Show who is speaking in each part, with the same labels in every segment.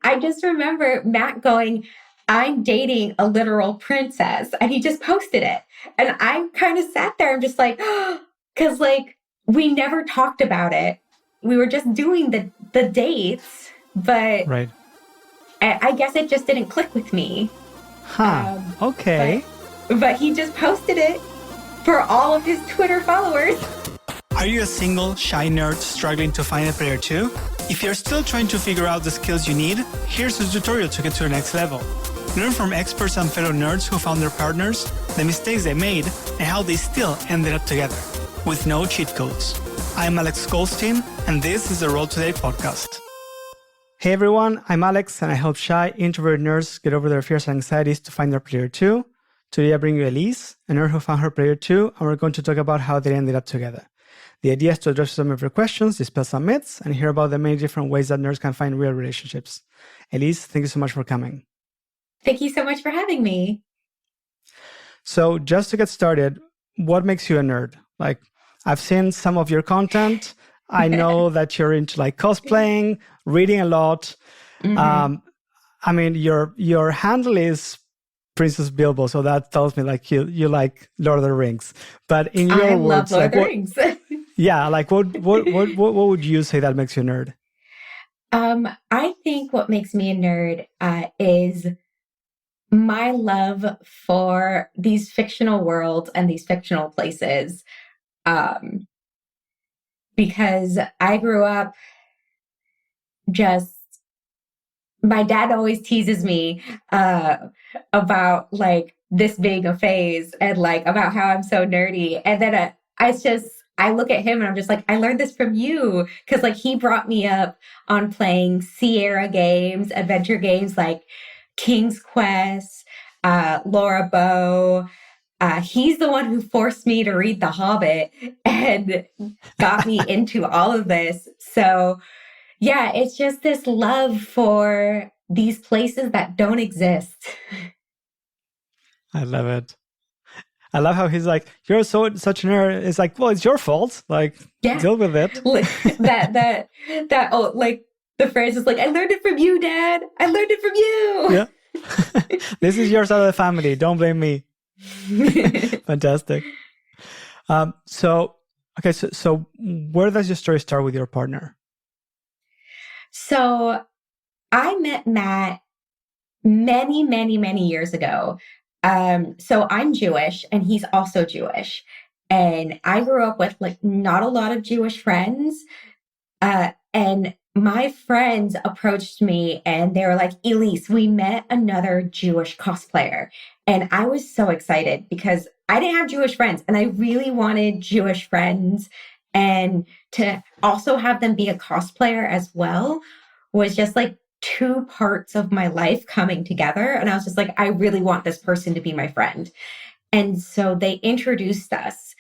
Speaker 1: I just remember Matt going, I'm dating a literal princess. And he just posted it. And I kind of sat there and just like, because like we never talked about it. We were just doing the dates, but
Speaker 2: Right.
Speaker 1: I guess it just didn't click with me.
Speaker 2: Huh. Okay.
Speaker 1: But he just posted it for all of his Twitter followers.
Speaker 3: Are you a single, shy nerd struggling to find a player too? If you're still trying to figure out the skills you need, here's a tutorial to get to the next level. Learn from experts and fellow nerds who found their partners, the mistakes they made, and how they still ended up together, with no cheat codes. I'm Alex Goldstein, and this is the Roll Today podcast.
Speaker 2: Hey everyone, I'm Alex, and I help shy, introverted nerds get over their fears and anxieties to find their player too. Today I bring you Elyse, a nerd who found her player too, and we're going to talk about how they ended up together. The idea is to address some of your questions, dispel some myths, and hear about the many different ways that nerds can find real relationships. Elyse, thank you so much for coming.
Speaker 1: Thank you so much for having me.
Speaker 2: So just to get started, what makes you a nerd? Like, I've seen some of your content. I know that you're into like cosplaying, reading a lot. Mm-hmm. I mean, your handle is Princess Bilbo, so that tells me like you like Lord of the Rings. But in your words,
Speaker 1: love Lord
Speaker 2: like
Speaker 1: of the Rings.
Speaker 2: Yeah, like what would you say that makes you a nerd?
Speaker 1: I think what makes me a nerd is my love for these fictional worlds and these fictional places. Because I grew up my dad always teases me about like this being a phase and like about how I'm so nerdy. And then I look at him and I'm just like, I learned this from you. Cause like he brought me up on playing Sierra games, adventure games like King's Quest, Laura Bow. He's the one who forced me to read The Hobbit and got me into all of this. So yeah, it's just this love for these places that don't exist.
Speaker 2: I love it. I love how he's like, you're such a nerd. It's like, well, it's your fault. Like, deal with it.
Speaker 1: Like the phrase is like, I learned it from you, Dad. I learned it from you.
Speaker 2: Yeah. This is your side of the family. Don't blame me. Fantastic. So where does your story start with your partner?
Speaker 1: So I met Matt many, many, many years ago. So I'm Jewish and he's also Jewish. And I grew up with like not a lot of Jewish friends. And my friends approached me and they were like, Elyse, we met another Jewish cosplayer. And I was so excited because I didn't have Jewish friends and I really wanted Jewish friends. And to also have them be a cosplayer as well was just like two parts of my life coming together. And I was just like, I really want this person to be my friend. And so they introduced us.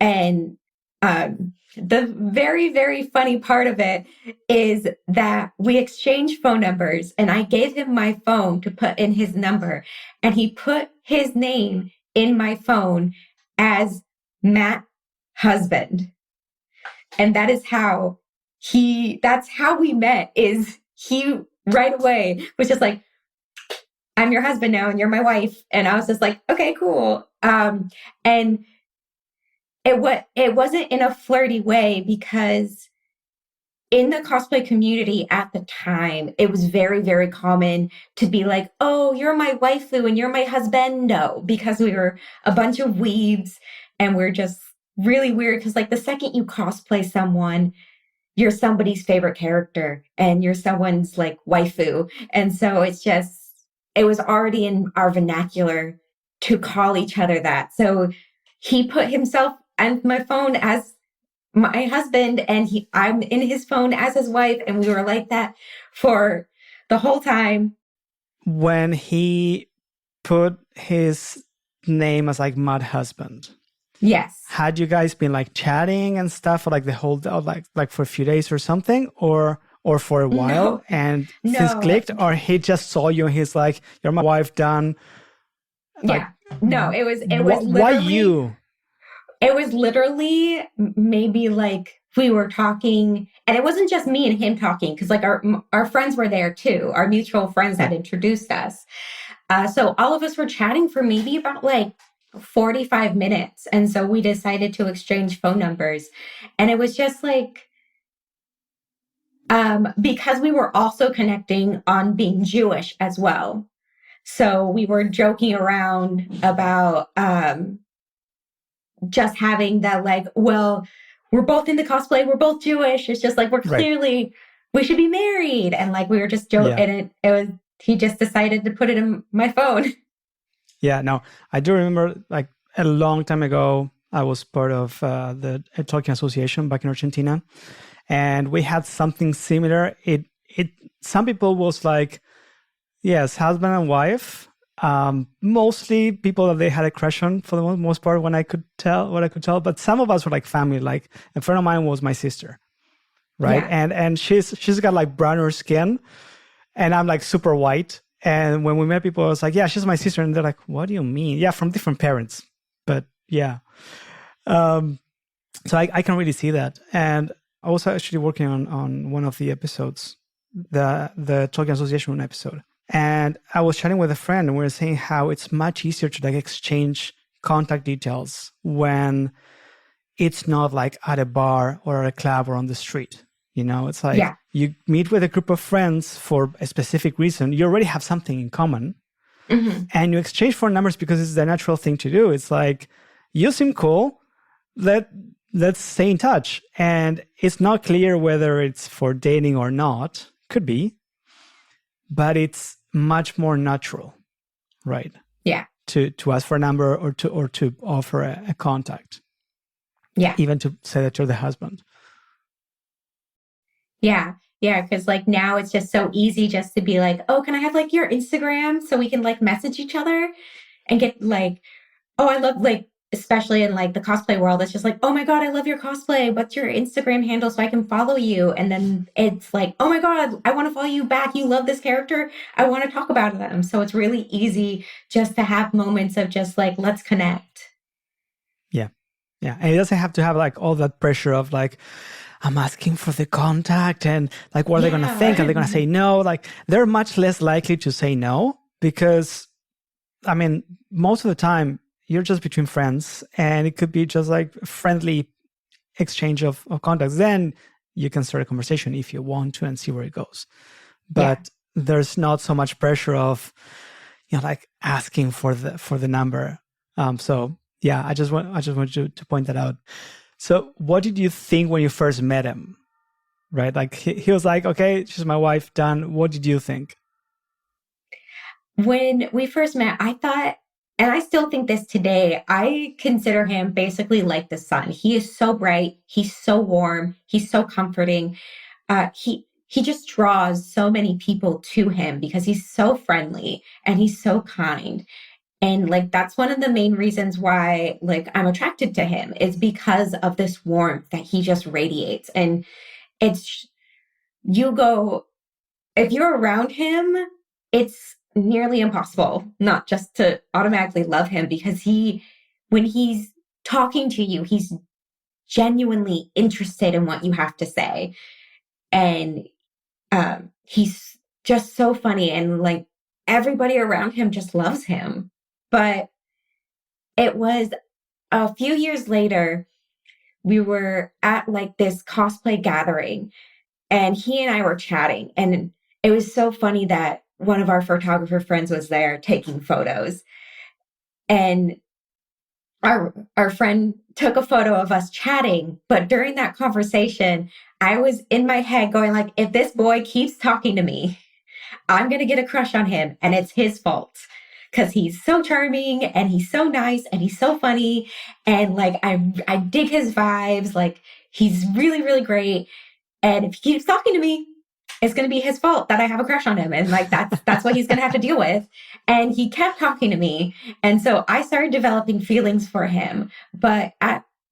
Speaker 1: And the very, very funny part of it is that we exchanged phone numbers and I gave him my phone to put in his number and he put his name in my phone as Matt husband. And that is how that's how we met. Is he right away was just like, I'm your husband now and you're my wife. And I was just like, okay, cool. And it wasn't in a flirty way because in the cosplay community at the time, it was very, very common to be like, oh, you're my waifu and you're my husbando, because we were a bunch of weebs and we're just really weird. Because like the second you cosplay someone, you're somebody's favorite character and you're someone's like waifu. And so it was already in our vernacular to call each other that. So he put himself on my phone as my husband and I'm in his phone as his wife. And we were like that for the whole time.
Speaker 2: When he put his name as like Mud Husband.
Speaker 1: Yes.
Speaker 2: Had you guys been like chatting and stuff for like the whole like for a few days or something or for a while and things clicked, or he just saw you and he's like, you're my wife, done?
Speaker 1: Like, yeah. No, it was literally,
Speaker 2: why you?
Speaker 1: It was literally maybe like we were talking, and it wasn't just me and him talking, because like our friends were there too, our mutual friends that introduced us. So all of us were chatting for maybe about like 45 minutes. And so we decided to exchange phone numbers. And it was just like, because we were also connecting on being Jewish as well. So we were joking around about just having that, like, well, we're both in the cosplay, we're both Jewish. It's just like, we're
Speaker 2: Right.
Speaker 1: clearly, we should be married. And like, we were just joking.
Speaker 2: Yeah.
Speaker 1: And it was, he just decided to put it in my phone.
Speaker 2: Yeah, no, I do remember like a long time ago, I was part of the Tolkien Association back in Argentina, and we had something similar. Some people was like, yes, husband and wife, mostly people that they had a crush on for the most part, what I could tell. But some of us were like family. Like a friend of mine was my sister, right?
Speaker 1: Yeah.
Speaker 2: And she's got like browner skin, and I'm like super white. And when we met people, I was like, yeah, she's my sister. And they're like, what do you mean? Yeah, from different parents. But yeah. So I can really see that. And I was actually working on one of the episodes, the Tolkien Association episode. And I was chatting with a friend, and we were saying how it's much easier to like exchange contact details when it's not like at a bar or at a club or on the street. You know, it's like you meet with a group of friends for a specific reason. You already have something in common, and you exchange phone numbers because it's the natural thing to do. It's like, you seem cool. Let's stay in touch. And it's not clear whether it's for dating or not. Could be, but it's much more natural, right?
Speaker 1: Yeah.
Speaker 2: To ask for a number or to offer a contact.
Speaker 1: Yeah.
Speaker 2: Even to say that you're the husband.
Speaker 1: Yeah. Yeah. Because like now it's just so easy just to be like, oh, can I have like your Instagram so we can like message each other and get like, oh, I love like, especially in like the cosplay world, it's just like, oh my God, I love your cosplay. What's your Instagram handle so I can follow you? And then it's like, oh my God, I want to follow you back. You love this character. I want to talk about them. So it's really easy just to have moments of just like, let's connect.
Speaker 2: Yeah. Yeah. And it doesn't have to have like all that pressure of like, I'm asking for the contact and like, what are they going to think? Are they going to say no? Like, they're much less likely to say no because, I mean, most of the time you're just between friends and it could be just like friendly exchange of contacts. Then you can start a conversation if you want to and see where it goes. But there's not so much pressure of, you know, like asking for the number. So yeah, I just want you to point that out. So what did you think when you first met him? Right? Like he was like, okay, she's my wife, done. What did you think?
Speaker 1: When we first met, I thought, and I still think this today, I consider him basically like the sun. He is so bright. He's so warm. He's so comforting. He just draws so many people to him because he's so friendly and he's so kind. And like, that's one of the main reasons why like I'm attracted to him is because of this warmth that he just radiates. And it's, you go, if you're around him, it's nearly impossible not just to automatically love him because when he's talking to you, he's genuinely interested in what you have to say. And he's just so funny and like everybody around him just loves him. But it was a few years later, we were at like this cosplay gathering and he and I were chatting. And it was so funny that one of our photographer friends was there taking photos. And our friend took a photo of us chatting. But during that conversation, I was in my head going like, if this boy keeps talking to me, I'm going to get a crush on him and it's his fault because he's so charming and he's so nice and he's so funny. And like, I dig his vibes. Like he's really, really great. And if he keeps talking to me, it's going to be his fault that I have a crush on him. And like, that's what he's going to have to deal with. And he kept talking to me. And so I started developing feelings for him, but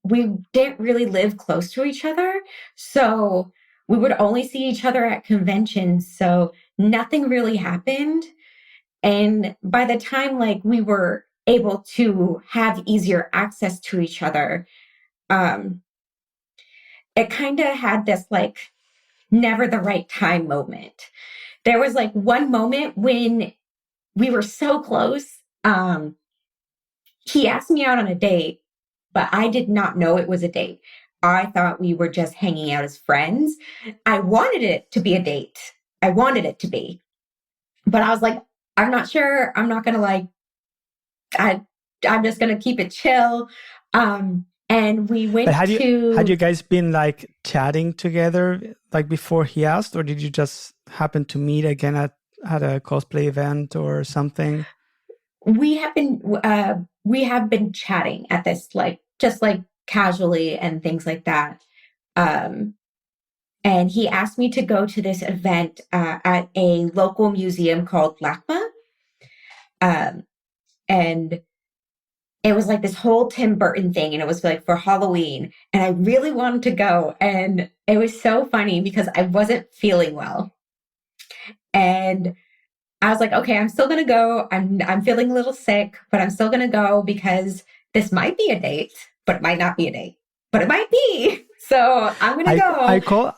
Speaker 1: we didn't really live close to each other. So we would only see each other at conventions. So nothing really happened. And by the time like we were able to have easier access to each other, it kind of had this like never the right time moment. There was like one moment when we were so close. He asked me out on a date, but I did not know it was a date. I thought we were just hanging out as friends. I wanted it to be a date. I wanted it to be. But I was like, I'm not sure. I'm not going to like, I'm just going to keep it chill. And we went
Speaker 2: But had
Speaker 1: to,
Speaker 2: you guys been like chatting together like before he asked, or did you just happen to meet again at a cosplay event or something?
Speaker 1: we have been chatting at this, like, just like casually and things like that. Um, and he asked me to go to this event at a local museum called LACMA. Um, and it was like this whole Tim Burton thing, and it was like for Halloween. And I really wanted to go. And it was so funny because I wasn't feeling well. And I was like, okay, I'm still gonna go. I'm feeling a little sick, but I'm still gonna go because this might be a date, but it might not be a date, but it might be. So I'm gonna
Speaker 2: I
Speaker 1: go.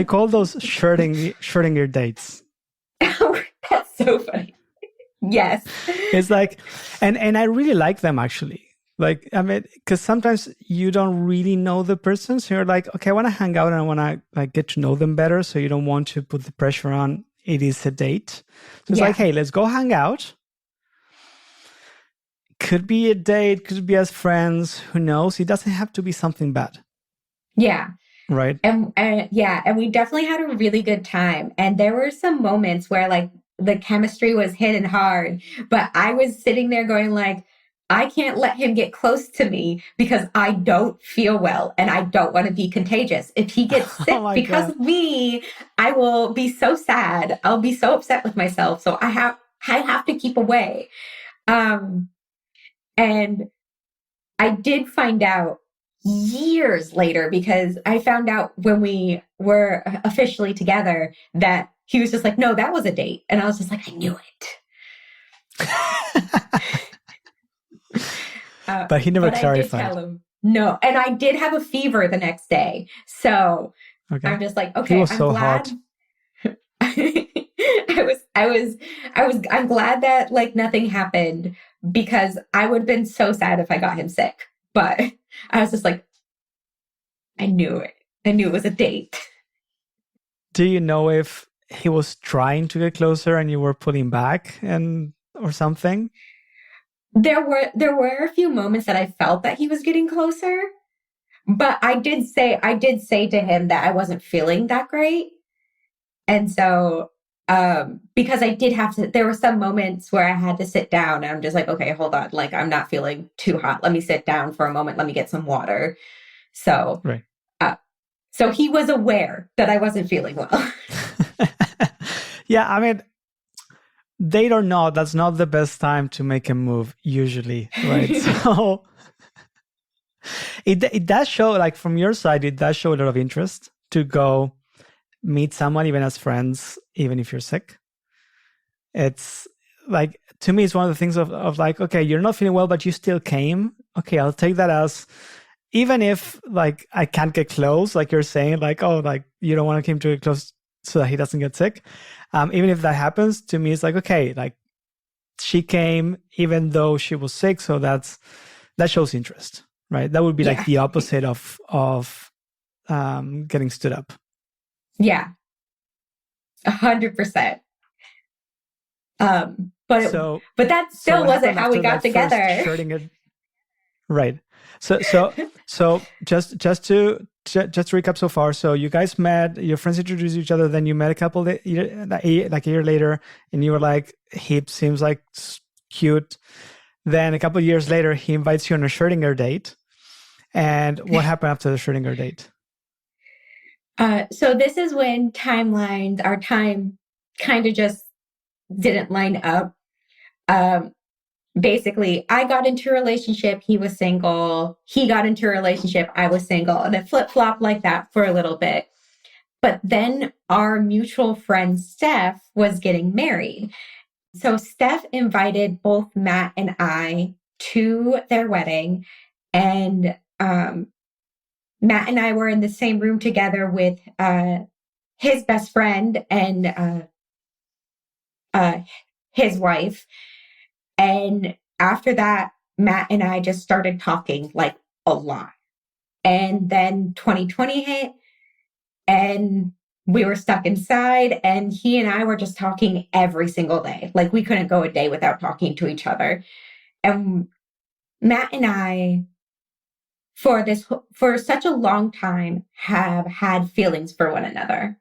Speaker 2: call those Schroedinger dates.
Speaker 1: That's so funny. Yes.
Speaker 2: It's like, and I really like them actually. Like, I mean, because sometimes you don't really know the person, so you're like, okay, I want to hang out and I want to like get to know them better. So you don't want to put the pressure on. It is a date. So it's like, hey, let's go hang out. Could be a date, could be as friends. Who knows? It doesn't have to be something bad.
Speaker 1: Yeah.
Speaker 2: Right.
Speaker 1: And we definitely had a really good time. And there were some moments where like the chemistry was hitting hard, but I was sitting there going like, I can't let him get close to me because I don't feel well and I don't want to be contagious. If he gets sick because of me, I will be so sad. I'll be so upset with myself. So I have to keep away. And I did find out years later, because I found out when we were officially together that he was just like, no, that was a date. And I was just like, I knew it.
Speaker 2: But he never clarified.
Speaker 1: I did tell him no, and I did have a fever the next day. So I'm just like, okay,
Speaker 2: he was
Speaker 1: I'm
Speaker 2: so
Speaker 1: glad.
Speaker 2: Hot.
Speaker 1: I'm glad that like nothing happened, because I would have been so sad if I got him sick. But I was just like, I knew it. I knew it was a date.
Speaker 2: Do you know if he was trying to get closer and you were pulling back or something?
Speaker 1: There were a few moments that I felt that he was getting closer, but I did say to him that I wasn't feeling that great. And so because I did have to, there were some moments where I had to sit down and I'm just like, okay, hold on. Like, I'm not feeling too hot. Let me sit down for a moment. Let me get some water. So,
Speaker 2: right.
Speaker 1: So he was aware that I wasn't feeling well.
Speaker 2: Yeah. I mean, date or not, that's not the best time to make a move usually. Right. So it does show, like from your side, it does show a lot of interest to go meet someone, even as friends, even if you're sick. It's like, to me, it's one of the things of like, okay, you're not feeling well, but you still came. Okay, I'll take that as, even if like I can't get close, like you're saying, like, oh, like you don't want him to get close so that he doesn't get sick. Even if that happens, to me, it's like, okay, like she came even though she was sick. So that shows interest, right? That would be like the opposite of getting stood up.
Speaker 1: Yeah. 100%. But that still wasn't how we got together.
Speaker 2: Right. So just to recap so far. So you guys met, your friends introduced each other, then you met like a year later, and you were like, he seems like cute. Then a couple of years later, he invites you on a Schroedinger date. And what happened after the Schroedinger date?
Speaker 1: So this is when our time kind of just didn't line up. Basically, I got into a relationship, he was single. He got into a relationship, I was single. And it flip-flopped like that for a little bit. But then our mutual friend, Steph, was getting married. So Steph invited both Matt and I to their wedding. And Matt and I were in the same room together with his best friend and uh, his wife. And after that, Matt and I just started talking like a lot. And then 2020 hit and we were stuck inside, and he and I were just talking every single day. Like we couldn't go a day without talking to each other. And Matt and I, for such a long time, have had feelings for one another.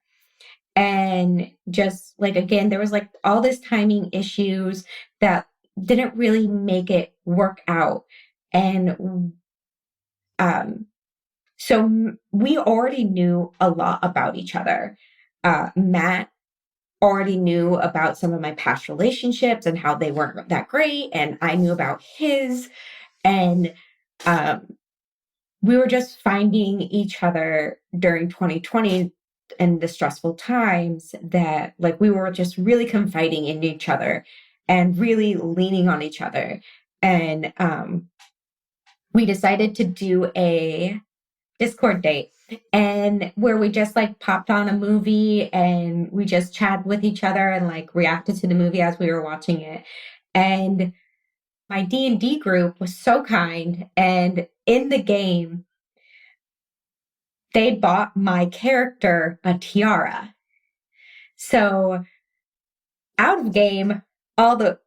Speaker 1: And just like, again, there was like all this timing issues that didn't really make it work out. And so we already knew a lot about each other. Matt already knew about some of my past relationships and how they weren't that great. And I knew about his. And um, we were just finding each other during 2020 and the stressful times that like we were just really confiding in each other and really leaning on each other. And we decided to do a Discord date, and where we just like popped on a movie and we just chatted with each other and like reacted to the movie as we were watching it. And my D&D group was so kind, and in the game they bought my character a tiara. So out of game, all the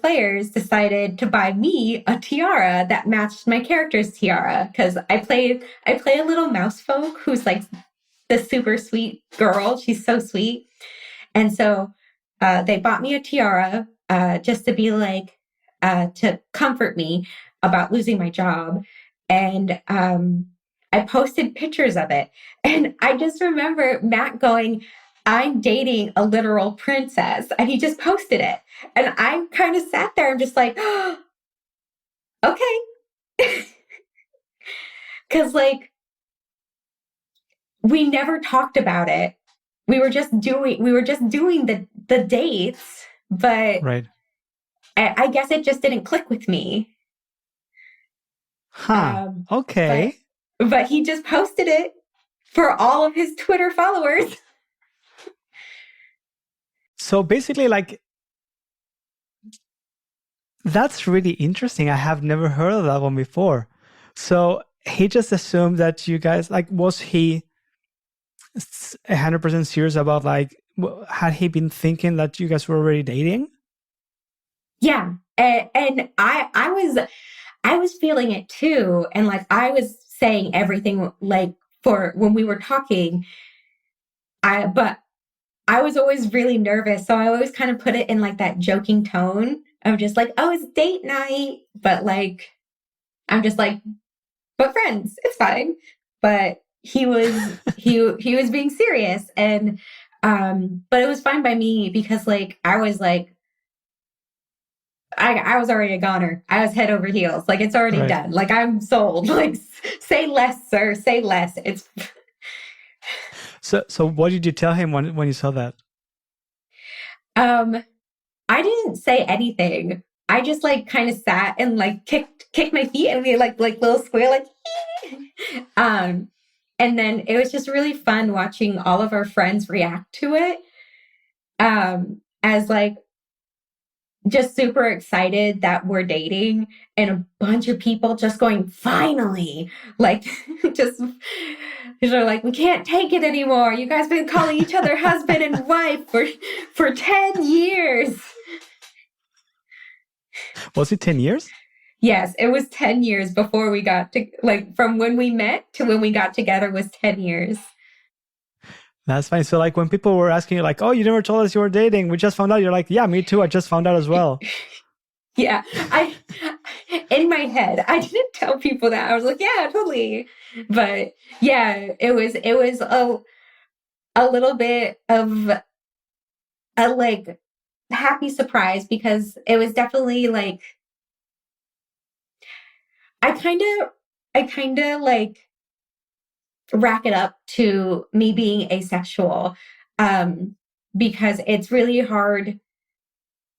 Speaker 1: players decided to buy me a tiara that matched my character's tiara, because I play a little mouse folk who's like the super sweet girl. She's so sweet. And so they bought me a tiara just to be like to comfort me about losing my job. And I posted pictures of it. And I just remember Matt going, "I'm dating a literal princess." And he just posted it. And I kind of sat there and just like, oh, okay. Because like, we never talked about it. We were just doing the dates, but
Speaker 2: Right.
Speaker 1: I guess it just didn't click with me.
Speaker 2: Okay.
Speaker 1: But he just posted it for all of his Twitter followers.
Speaker 2: So basically, like, that's really interesting. I have never heard of that one before. So he just assumed that you guys, like, was he 100% serious about, like, had he been thinking that you guys were already dating?
Speaker 1: Yeah. And I was feeling it too. And like, I was saying everything like for when we were talking, but I was always really nervous. So I always kind of put it in like that joking tone of just like, oh, it's date night. But like, I'm just like, but friends, it's fine. But he was being serious. And but it was fine by me because like I was like, I was already a goner. I was head over heels. Like it's already
Speaker 2: Right.
Speaker 1: done. Like I'm sold. Like say less, sir. Say less. It's
Speaker 2: So what did you tell him when you saw that?
Speaker 1: I didn't say anything. I just like kind of sat and like kicked my feet and we like little squeal like and then it was just really fun watching all of our friends react to it. As like just super excited that we're dating, and a bunch of people just going, finally, like just they're like, we can't take it anymore. You guys been calling each other husband and wife for 10 years.
Speaker 2: Was it 10 years?
Speaker 1: Yes, it was 10 years before we got to, like, from when we met to when we got together was 10 years.
Speaker 2: That's fine. So like when people were asking you like, oh, you never told us you were dating, we just found out, you're like, yeah, me too. I just found out as well.
Speaker 1: Yeah, in my head, I didn't tell people that. I was like, yeah, totally. But yeah, it was a little bit of a like happy surprise, because it was definitely like, I kind of like rack it up to me being asexual, because it's really hard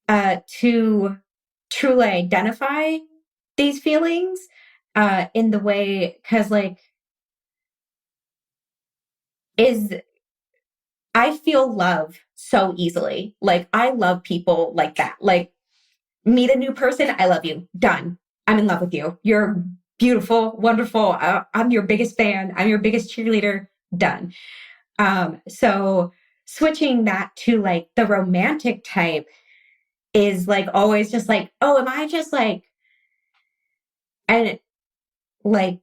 Speaker 1: to truly identify these feelings, in the way, because like, I feel love so easily. Like, I love people like that. Like, meet a new person, I love you. Done. I'm in love with you. You're beautiful, wonderful. I'm your biggest fan. I'm your biggest cheerleader. Done. So switching that to like the romantic type is like always just like, oh, am I just like, and like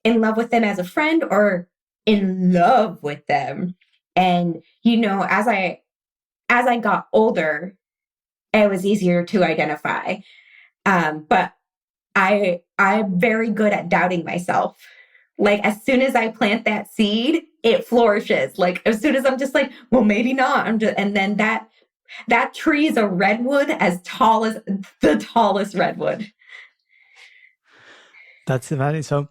Speaker 1: in love with them as a friend or in love with them? And, you know, as I got older, it was easier to identify. But I'm very good at doubting myself. Like as soon as I plant that seed, it flourishes. Like as soon as I'm just like, well, maybe not. And then that tree is a redwood as tall as the tallest redwood.
Speaker 2: That's amazing. So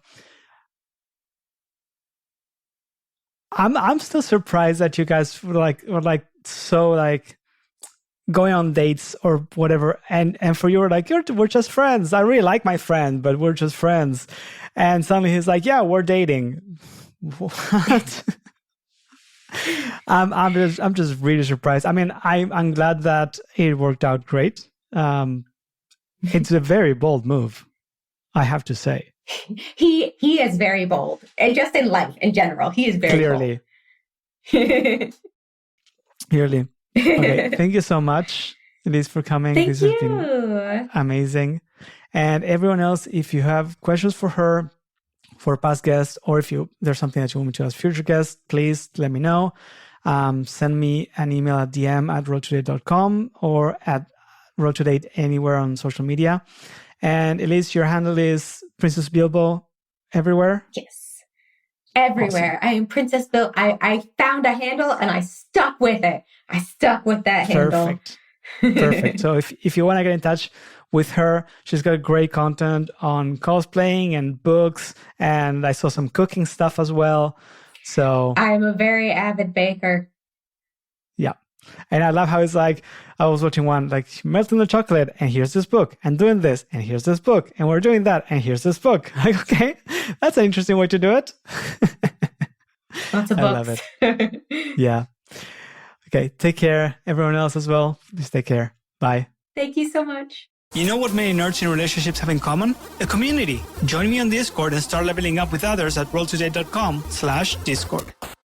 Speaker 2: I'm still surprised that you guys were like so like going on dates or whatever, and for you were like, we're just friends. I really like my friend, but we're just friends. And suddenly he's like, yeah, we're dating. What? I'm just really surprised. I mean, I'm glad that it worked out great. It's a very bold move, I have to say.
Speaker 1: He is very bold, and just in life in general, he is very
Speaker 2: Clearly.
Speaker 1: bold.
Speaker 2: Clearly. Okay, thank you so much, Elyse, for coming.
Speaker 1: Thank
Speaker 2: this
Speaker 1: you.
Speaker 2: has been amazing. And everyone else, if you have questions for her, for past guests, or if there's something that you want me to ask future guests, please let me know. Send me an email at dm@roadtodate.com or at roadtodate anywhere on social media. And Elyse, your handle is Princess Bilbo everywhere?
Speaker 1: Yes. Everywhere. Awesome. I am Princess Bilbo. I found a handle and I stuck with it. I stuck with that handle.
Speaker 2: Perfect. So if you want to get in touch with her, she's got great content on cosplaying and books, and I saw some cooking stuff as well. So
Speaker 1: I'm a very avid baker.
Speaker 2: Yeah. And I love how it's like, I was watching one, like melting the chocolate, and here's this book, and doing this, and here's this book, and we're doing that, and here's this book. Like, okay, that's an interesting way to do it.
Speaker 1: Lots of books.
Speaker 2: I love it. Yeah. Okay, take care. Everyone else as well. Please take care. Bye.
Speaker 1: Thank you so much.
Speaker 3: You know what many nerds in relationships have in common? A community. Join me on Discord and start leveling up with others at rolltoday.com/Discord.